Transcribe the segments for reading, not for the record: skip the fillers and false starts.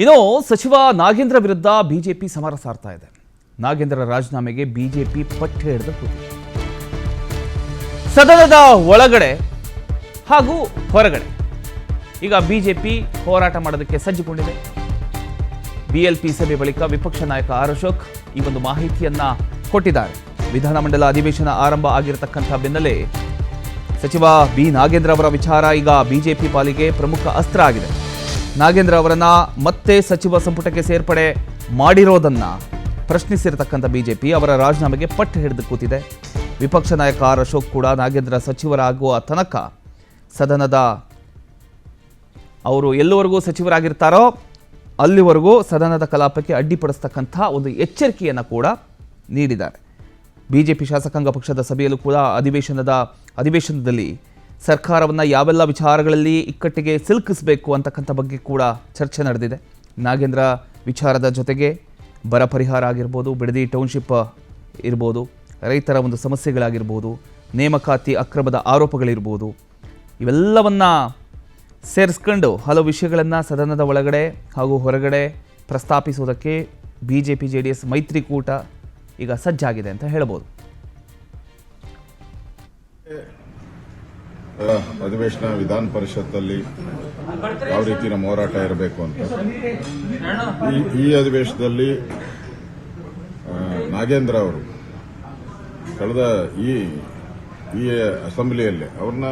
ಇನ್ನು ಸಚಿವ ನಾಗೇಂದ್ರ ವಿರುದ್ಧ ಬಿಜೆಪಿ ಸಮರ ಸಾರ್ತಾ ಇದೆ. ನಾಗೇಂದ್ರ ರಾಜೀನಾಮೆಗೆ ಬಿಜೆಪಿ ಪಟ್ಟು ಹಿಡಿದು ಕೂತಿದೆ. ಸದನದ ಒಳಗಡೆ ಹಾಗೂ ಹೊರಗಡೆ ಈಗ ಬಿಜೆಪಿ ಹೋರಾಟ ಮಾಡೋದಕ್ಕೆ ಸಜ್ಜುಗೊಂಡಿದೆ. ಬಿಎಲ್ಪಿ ಸಭೆ ಬಳಿಕ ವಿಪಕ್ಷ ನಾಯಕ ಆರ್ ಅಶೋಕ್ ಈ ಒಂದು ಮಾಹಿತಿಯನ್ನ ಕೊಟ್ಟಿದ್ದಾರೆ. ವಿಧಾನಮಂಡಲ ಅಧಿವೇಶನ ಆರಂಭ ಆಗಿರತಕ್ಕಂಥ ಬೆನ್ನಲ್ಲೇ ಸಚಿವ ಬಿ ನಾಗೇಂದ್ರ ಅವರ ವಿಚಾರ ಈಗ ಬಿಜೆಪಿ ಪಾಲಿಗೆ ಪ್ರಮುಖ ಅಸ್ತ್ರ ಆಗಿದೆ. ನಾಗೇಂದ್ರ ಅವರನ್ನ ಮತ್ತೆ ಸಚಿವ ಸಂಪುಟಕ್ಕೆ ಸೇರ್ಪಡೆ ಮಾಡಿರೋದನ್ನ ಪ್ರಶ್ನಿಸಿರತಕ್ಕಂಥ ಬಿಜೆಪಿ ಅವರ ರಾಜೀನಾಮೆಗೆ ಪಟ್ಟು ಹಿಡಿದು ಕೂತಿದೆ. ವಿಪಕ್ಷ ನಾಯಕ ಆರ್ ಅಶೋಕ್ ಕೂಡ ನಾಗೇಂದ್ರ ಸಚಿವರಾಗುವ ತನಕ ಸದನದ ಅವರು ಎಲ್ಲವರೆಗೂ ಸಚಿವರಾಗಿರ್ತಾರೋ ಅಲ್ಲಿವರೆಗೂ ಸದನದ ಕಲಾಪಕ್ಕೆ ಅಡ್ಡಿಪಡಿಸ್ತಕ್ಕಂಥ ಒಂದು ಎಚ್ಚರಿಕೆಯನ್ನು ಕೂಡ ನೀಡಿದ್ದಾರೆ. ಬಿಜೆಪಿ ಶಾಸಕಾಂಗ ಪಕ್ಷದ ಸಭೆಯಲ್ಲೂ ಕೂಡ ಅಧಿವೇಶನದಲ್ಲಿ ಸರ್ಕಾರವನ್ನು ಯಾವೆಲ್ಲ ವಿಚಾರಗಳಲ್ಲಿ ಇಕ್ಕಟ್ಟಿಗೆ ಸಿಲುಕಿಸಬೇಕು ಅಂತಕ್ಕಂಥ ಬಗ್ಗೆ ಕೂಡ ಚರ್ಚೆ ನಡೆದಿದೆ. ನಾಗೇಂದ್ರ ವಿಚಾರದ ಜೊತೆಗೆ ಬರ ಪರಿಹಾರ ಆಗಿರ್ಬೋದು, ಬಿಡದಿ ಟೌನ್ಶಿಪ್ ಇರ್ಬೋದು, ರೈತರ ಒಂದು ಸಮಸ್ಯೆಗಳಾಗಿರ್ಬೋದು, ನೇಮಕಾತಿ ಅಕ್ರಮದ ಆರೋಪಗಳಿರ್ಬೋದು, ಇವೆಲ್ಲವನ್ನ ಸೇರಿಸ್ಕೊಂಡು ಹಲವು ವಿಷಯಗಳನ್ನು ಸದನದ ಒಳಗಡೆ ಹಾಗೂ ಹೊರಗಡೆ ಪ್ರಸ್ತಾಪಿಸುವುದಕ್ಕೆ ಬಿಜೆಪಿ ಜೆಡಿಎಸ್ ಮೈತ್ರಿಕೂಟ ಈಗ ಸಜ್ಜಾಗಿದೆ ಅಂತ ಹೇಳ್ಬೋದು. ಅಧಿವೇಶನ ವಿಧಾನ ಪರಿಷತ್ತಲ್ಲಿ ಯಾವ ರೀತಿ ನಮ್ಮ ಹೋರಾಟ ಇರಬೇಕು ಅಂತ ಈ ಅಧಿವೇಶನದಲ್ಲಿ ನಾಗೇಂದ್ರ ಅವರು ಕಳೆದ ಈ ಅಸೆಂಬ್ಲಿಯಲ್ಲಿ ಅವ್ರನ್ನ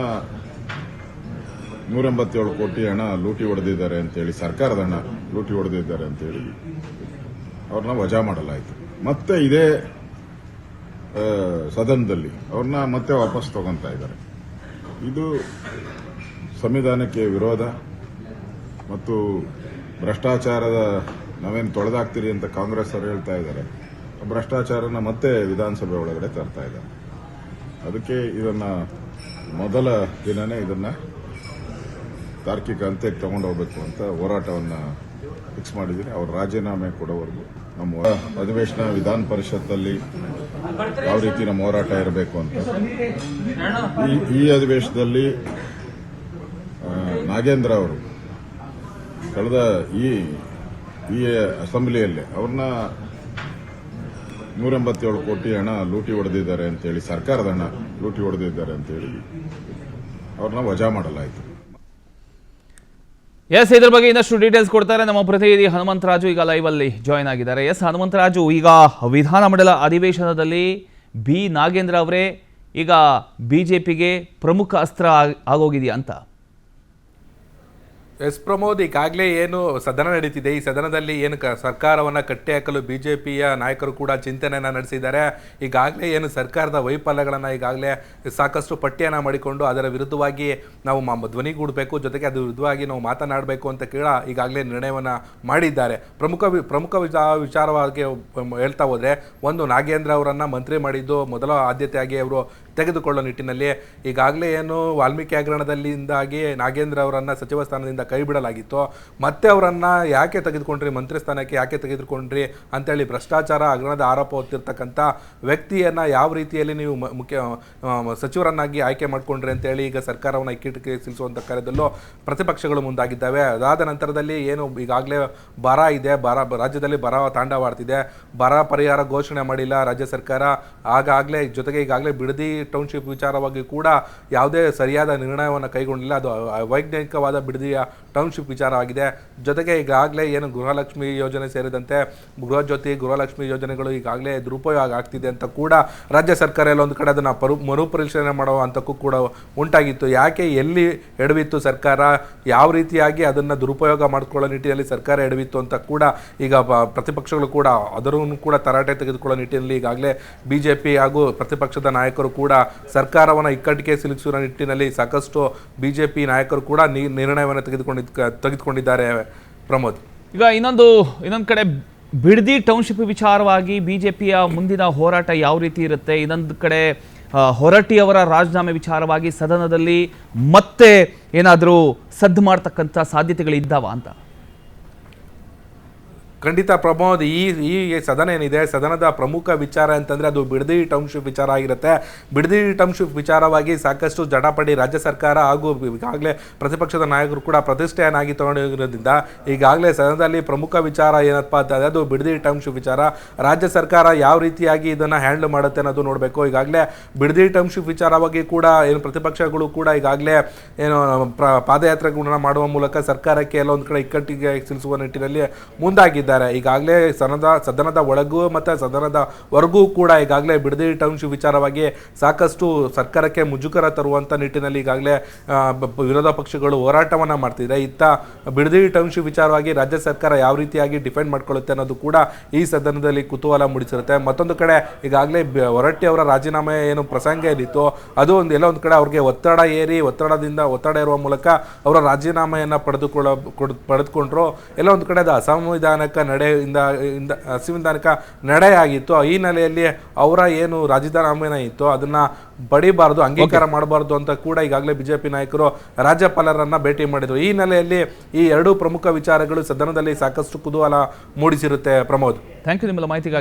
187 ಕೋಟಿ ಹಣ ಲೂಟಿ ಹೊಡೆದಿದ್ದಾರೆ ಅಂತೇಳಿ, ಸರ್ಕಾರದ ಹಣ ಲೂಟಿ ಹೊಡೆದಿದ್ದಾರೆ ಅಂತೇಳಿ ಅವ್ರನ್ನ ವಜಾ ಮಾಡಲಾಯಿತು. ಮತ್ತೆ ಇದೇ ಸದನದಲ್ಲಿ ಅವ್ರನ್ನ ಮತ್ತೆ ವಾಪಸ್ ತಗೊಂತಾ ಇದ್ದಾರೆ. ಇದು ಸಂವಿಧಾನಕ್ಕೆ ವಿರೋಧ ಮತ್ತು ಭ್ರಷ್ಟಾಚಾರದ ನಾವೇನು ತೊಳೆದಾಗ್ತೀರಿ ಅಂತ ಕಾಂಗ್ರೆಸ್ ಅವರು ಹೇಳ್ತಾ ಇದ್ದಾರೆ. ಭ್ರಷ್ಟಾಚಾರನ ಮತ್ತೆ ವಿಧಾನಸಭೆ ಒಳಗಡೆ ತರ್ತಾ ಇದ್ದಾರೆ. ಅದಕ್ಕೆ ಇದನ್ನ ಮೊದಲ ದಿನನೇ ಇದನ್ನ ತಾರ್ಕಿಕ ಅಂತ್ಯಕ್ಕೆ ತಗೊಂಡು ಹೋಗಬೇಕು ಅಂತ ಹೋರಾಟವನ್ನು ಫಿಕ್ಸ್ ಮಾಡಿದ್ದೀನಿ. ಅವ್ರ ರಾಜೀನಾಮೆ ಕೊಡೋವರೆಗೂ ನಮ್ಮ ಅಧಿವೇಶನ ವಿಧಾನ ಪರಿಷತ್ತಲ್ಲಿ ಯಾವ ರೀತಿ ನಮ್ಮ ಹೋರಾಟ ಇರಬೇಕು ಅಂತ ಈ ಅಧಿವೇಶನದಲ್ಲಿ ನಾಗೇಂದ್ರ ಅವರು ಕಳೆದ ಈ ಅಸೆಂಬ್ಲಿಯಲ್ಲಿ ಅವ್ರನ್ನ 187 ಕೋಟಿ ಹಣ ಲೂಟಿ ಹೊಡೆದಿದ್ದಾರೆ ಅಂತೇಳಿ, ಸರ್ಕಾರದ ಹಣ ಲೂಟಿ ಹೊಡೆದಿದ್ದಾರೆ ಅಂತೇಳಿ ಅವ್ರನ್ನ ವಜಾ ಮಾಡಲಾಯಿತು. ಎಸ್, ಇದ್ರ ಬಗ್ಗೆ ಇನ್ನಷ್ಟು ಡೀಟೇಲ್ಸ್ ಕೊಡ್ತಾರೆ ನಮ್ಮ ಪ್ರತಿನಿಧಿ ಹನುಮಂತರಾಜು. ಈಗ ಲೈವ್ ಅಲ್ಲಿ ಜಾಯ್ನ್ ಆಗಿದ್ದಾರೆ. ಎಸ್ ಹನುಮಂತರಾಜು, ಈಗ ವಿಧಾನಮಂಡಲ ಅಧಿವೇಶನದಲ್ಲಿ ಬಿ ನಾಗೇಂದ್ರ ಅವರೇ ಈಗ ಬಿಜೆಪಿಗೆ ಪ್ರಮುಖ ಅಸ್ತ್ರ ಆಗೋಗಿದೆಯಾ ಅಂತ? ಎಸ್ ಪ್ರಮೋದ್, ಈಗಾಗಲೇ ಏನು ಸದನ ನಡೀತಿದೆ, ಈ ಸದನದಲ್ಲಿ ಏನು ಸರ್ಕಾರವನ್ನು ಕಟ್ಟಿ ಹಾಕಲು ಬಿಜೆಪಿಯ ನಾಯಕರು ಕೂಡ ಚಿಂತನೆಯನ್ನು ನಡೆಸಿದ್ದಾರೆ. ಈಗಾಗಲೇ ಏನು ಸರ್ಕಾರದ ವೈಫಲ್ಯಗಳನ್ನು ಈಗಾಗಲೇ ಸಾಕಷ್ಟು ಪಟ್ಟಿಯನ್ನು ಮಾಡಿಕೊಂಡು ಅದರ ವಿರುದ್ಧವಾಗಿ ನಾವು ಧ್ವನಿಗೂಡಬೇಕು, ಜೊತೆಗೆ ಅದರ ವಿರುದ್ಧವಾಗಿ ನಾವು ಮಾತನಾಡಬೇಕು ಅಂತ ಈಗಾಗಲೇ ನಿರ್ಣಯವನ್ನು ಮಾಡಿದ್ದಾರೆ. ಪ್ರಮುಖ ವಿಚಾರವಾಗಿ ಹೇಳ್ತಾ ಹೋದರೆ, ಒಂದು ನಾಗೇಂದ್ರ ಅವರನ್ನು ಮಂತ್ರಿ ಮಾಡಿದ್ದು ಮೊದಲ ಆದ್ಯತೆಯಾಗಿ ಅವರು ತೆಗೆದುಕೊಳ್ಳೋ ನಿಟ್ಟಿನಲ್ಲಿ ಈಗಾಗಲೇ ಏನು ವಾಲ್ಮೀಕಿ ಹಗರಣದಲ್ಲಿಂದಾಗಿ ನಾಗೇಂದ್ರ ಅವರನ್ನು ಸಚಿವ ಸ್ಥಾನದಿಂದ ಕೈ ಬಿಡಲಾಗಿತ್ತು. ಮತ್ತೆ ಅವರನ್ನು ಯಾಕೆ ತೆಗೆದುಕೊಂಡ್ರಿ, ಮಂತ್ರಿ ಸ್ಥಾನಕ್ಕೆ ಯಾಕೆ ತೆಗೆದುಕೊಂಡ್ರಿ ಅಂತೇಳಿ ಭ್ರಷ್ಟಾಚಾರ ಹಗರಣದ ಆರೋಪ ಹೊತ್ತಿರ್ತಕ್ಕಂಥ ವ್ಯಕ್ತಿಯನ್ನು ಯಾವ ರೀತಿಯಲ್ಲಿ ನೀವು ಸಚಿವರನ್ನಾಗಿ ಆಯ್ಕೆ ಮಾಡಿಕೊಂಡ್ರಿ ಅಂತೇಳಿ ಈಗ ಸರ್ಕಾರವನ್ನು ಇಕ್ಕಟ್ಟಿಗೆ ಸಿಲಿಸುವಂಥ ಕಾರ್ಯದಲ್ಲೂ ಪ್ರತಿಪಕ್ಷಗಳು ಮುಂದಾಗಿದ್ದಾವೆ. ಅದಾದ ನಂತರದಲ್ಲಿ ಏನು ಈಗಾಗಲೇ ಬರ ಇದೆ, ರಾಜ್ಯದಲ್ಲಿ ಬರ ತಾಂಡವಾಡ್ತಿದೆ, ಬರ ಪರಿಹಾರ ಘೋಷಣೆ ಮಾಡಿಲ್ಲ ರಾಜ್ಯ ಸರ್ಕಾರ. ಜೊತೆಗೆ ಈಗಾಗಲೇ ಬಿಡದಿ ಟೌನ್ಶಿಪ್ ವಿಚಾರವಾಗಿ ಕೂಡ ಯಾವುದೇ ಸರಿಯಾದ ನಿರ್ಣಯವನ್ನು ಕೈಗೊಂಡಿಲ್ಲ. ಅದು ಅವೈಜ್ಞಾನಿಕವಾದ ಬಿಡದಿಯ ಟೌನ್ಶಿಪ್ ವಿಚಾರವಾಗಿದೆ. ಜೊತೆಗೆ ಈಗಾಗಲೇ ಏನು ಗೃಹಲಕ್ಷ್ಮಿ ಯೋಜನೆ ಸೇರಿದಂತೆ ಗೃಹಜ್ಯೋತಿ, ಗೃಹಲಕ್ಷ್ಮಿ ಯೋಜನೆಗಳು ಈಗಾಗಲೇ ದುರುಪಯೋಗ ಆಗ್ತಿದೆ ಅಂತ ಕೂಡ ರಾಜ್ಯ ಸರ್ಕಾರ ಎಲ್ಲ ಒಂದು ಕಡೆ ಅದನ್ನು ಮರುಪರಿಶೀಲನೆ ಮಾಡುವ ಹಂತಕ್ಕೂ ಕೂಡ ಉಂಟಾಗಿತ್ತು. ಯಾಕೆ, ಎಲ್ಲಿ ಎಡವಿತ್ತು ಸರ್ಕಾರ, ಯಾವ ರೀತಿಯಾಗಿ ಅದನ್ನು ದುರುಪಯೋಗ ಮಾಡಿಕೊಳ್ಳೋ ನಿಟ್ಟಿನಲ್ಲಿ ಸರ್ಕಾರ ಎಡವಿತ್ತು ಅಂತ ಕೂಡ ಈಗ ಪ್ರತಿಪಕ್ಷಗಳು ಕೂಡ ಅದರನ್ನು ಕೂಡ ತರಾಟೆ ತೆಗೆದುಕೊಳ್ಳೋ ನಿಟ್ಟಿನಲ್ಲಿ ಈಗಾಗಲೇ ಬಿಜೆಪಿ ಹಾಗೂ ಪ್ರತಿಪಕ್ಷದ ನಾಯಕರು ಕೂಡ ಸರ್ಕಾರವನ್ನು ಇಕ್ಕಟ್ಟಿಗೆ ಸಿಲುಕಿಸುವ ನಿಟ್ಟಿನಲ್ಲಿ ಸಾಕಷ್ಟು ಬಿಜೆಪಿ ನಾಯಕರು ಕೂಡ ನಿರ್ಣಯವನ್ನು ತೆಗೆದುಕೊಂಡಿದ್ದಾರೆ. ಪ್ರಮೋದ್, ಈಗ ಇನ್ನೊಂದು ಕಡೆ ಬಿಡದಿ ಟೌನ್ಶಿಪ್ ವಿಚಾರವಾಗಿ ಬಿಜೆಪಿಯ ಮುಂದಿನ ಹೋರಾಟ ಯಾವ ರೀತಿ ಇರುತ್ತೆ? ಇನ್ನೊಂದು ಕಡೆ ಹೊರಟ್ಟಿಯವರ ರಾಜೀನಾಮೆ ವಿಚಾರವಾಗಿ ಸದನದಲ್ಲಿ ಮತ್ತೆ ಏನಾದರೂ ಸದ್ದು ಮಾಡ್ತಕ್ಕಂಥ ಸಾಧ್ಯತೆಗಳಿದ್ದಾವ ಅಂತ? ಖಂಡಿತ ಪ್ರಮೋದ್, ಈ ಸದನ ಏನಿದೆ, ಸದನದ ಪ್ರಮುಖ ವಿಚಾರ ಅಂತಂದ್ರೆ ಅದು ಬಿಡದಿ ಟೌನ್ಶಿಪ್ ವಿಚಾರ ಆಗಿರುತ್ತೆ. ಬಿಡದಿ ಟೌನ್ಶಿಪ್ ವಿಚಾರವಾಗಿ ಸಾಕಷ್ಟು ಜಟಾಪಟಿ ರಾಜ್ಯ ಸರ್ಕಾರ ಹಾಗೂ ಈಗಾಗಲೇ ಪ್ರತಿಪಕ್ಷದ ನಾಯಕರು ಕೂಡ ಪ್ರತಿಷ್ಠೆಯನ್ನಾಗಿ ತಗೊಂಡಿರೋದ್ರಿಂದ ಈಗಾಗಲೇ ಸದನದಲ್ಲಿ ಪ್ರಮುಖ ವಿಚಾರ ಏನಪ್ಪಾ ಅಂತಂದ್ರೆ ಅದು ಬಿಡದಿ ಟೌನ್ಶಿಪ್ ವಿಚಾರ. ರಾಜ್ಯ ಸರ್ಕಾರ ಯಾವ ರೀತಿಯಾಗಿ ಇದನ್ನ ಹ್ಯಾಂಡಲ್ ಮಾಡುತ್ತೆ ಅನ್ನೋದು ನೋಡಬೇಕು. ಈಗಾಗಲೇ ಬಿಡದಿ ಟೌನ್ಶಿಪ್ ವಿಚಾರವಾಗಿ ಕೂಡ ಏನು ಪ್ರತಿಪಕ್ಷಗಳು ಕೂಡ ಈಗಾಗಲೇ ಏನು ಪಾದಯಾತ್ರೆಗಳನ್ನ ಮಾಡುವ ಮೂಲಕ ಸರ್ಕಾರಕ್ಕೆ ಎಲ್ಲೊಂದು ಕಡೆ ಇಕ್ಕಟ್ಟಿಗೆ ಸಿಲುಸುವ ನಿಟ್ಟಿನಲ್ಲಿ ಮುಂದಾಗಿದ್ದಾರೆ. ಈಗಾಗಲೇ ಸದನದ ಒಳಗೂ ಮತ್ತು ಸದನದ ಹೊರಗೂ ಕೂಡ ಈಗಾಗಲೇ ಬಿಡದಿ ಟೌನ್ಶಿಪ್ ವಿಚಾರವಾಗಿ ಸಾಕಷ್ಟು ಸರ್ಕಾರಕ್ಕೆ ಮುಜುಗರ ತರುವಂತ ನಿಟ್ಟಿನಲ್ಲಿ ಈಗಾಗಲೇ ವಿರೋಧ ಪಕ್ಷಗಳು ಹೋರಾಟವನ್ನ ಮಾಡ್ತಿದೆ. ಇತ್ತ ಬಿಡದಿ ಟೌನ್ಶಿಪ್ ವಿಚಾರವಾಗಿ ರಾಜ್ಯ ಸರ್ಕಾರ ಯಾವ ರೀತಿಯಾಗಿ ಡಿಫೆಂಡ್ ಮಾಡ್ಕೊಳ್ಳುತ್ತೆ ಅನ್ನೋದು ಕೂಡ ಈ ಸದನದಲ್ಲಿ ಕುತೂಹಲ ಮೂಡಿಸಿರುತ್ತೆ. ಮತ್ತೊಂದು ಕಡೆ ಈಗಾಗಲೇ ಹೊರಟ್ಟಿ ಅವರ ರಾಜೀನಾಮೆ ಏನು ಪ್ರಸಂಗ ಏನಿತ್ತು ಅದು ಎಲ್ಲ ಒಂದು ಕಡೆ ಅವ್ರಿಗೆ ಒತ್ತಡ ಇರುವ ಮೂಲಕ ಅವರ ರಾಜೀನಾಮೆಯನ್ನು ಪಡೆದುಕೊಂಡ್ರು. ಎಲ್ಲ ಒಂದು ಕಡೆ ಅದು ಅಸಂವಿಧಾನಿಕ ನಡೆಯಾಗಿತ್ತು. ಈ ನೆಲೆಯಲ್ಲಿ ಅವರ ಏನು ರಾಜೀನಾಮೆನ ಇತ್ತು ಅದನ್ನ ಬಡಿಬಾರದು, ಅಂಗೀಕಾರ ಮಾಡಬಾರದು ಅಂತ ಕೂಡ ಈಗಾಗಲೇ ಬಿಜೆಪಿ ನಾಯಕರು ರಾಜ್ಯಪಾಲರನ್ನ ಭೇಟಿ ಮಾಡಿದ್ರು. ಈ ನೆಲೆಯಲ್ಲಿ ಈ ಎರಡೂ ಪ್ರಮುಖ ವಿಚಾರಗಳು ಸದನದಲ್ಲಿ ಸಾಕಷ್ಟು ಕುತೂಹಲ ಮೂಡಿಸಿರುತ್ತೆ. ಪ್ರಮೋದ್, ಥ್ಯಾಂಕ್ ಯು ನಿಮ್ಮೆಲ್ಲ ಮಾಹಿತಿಗಾಗಿ.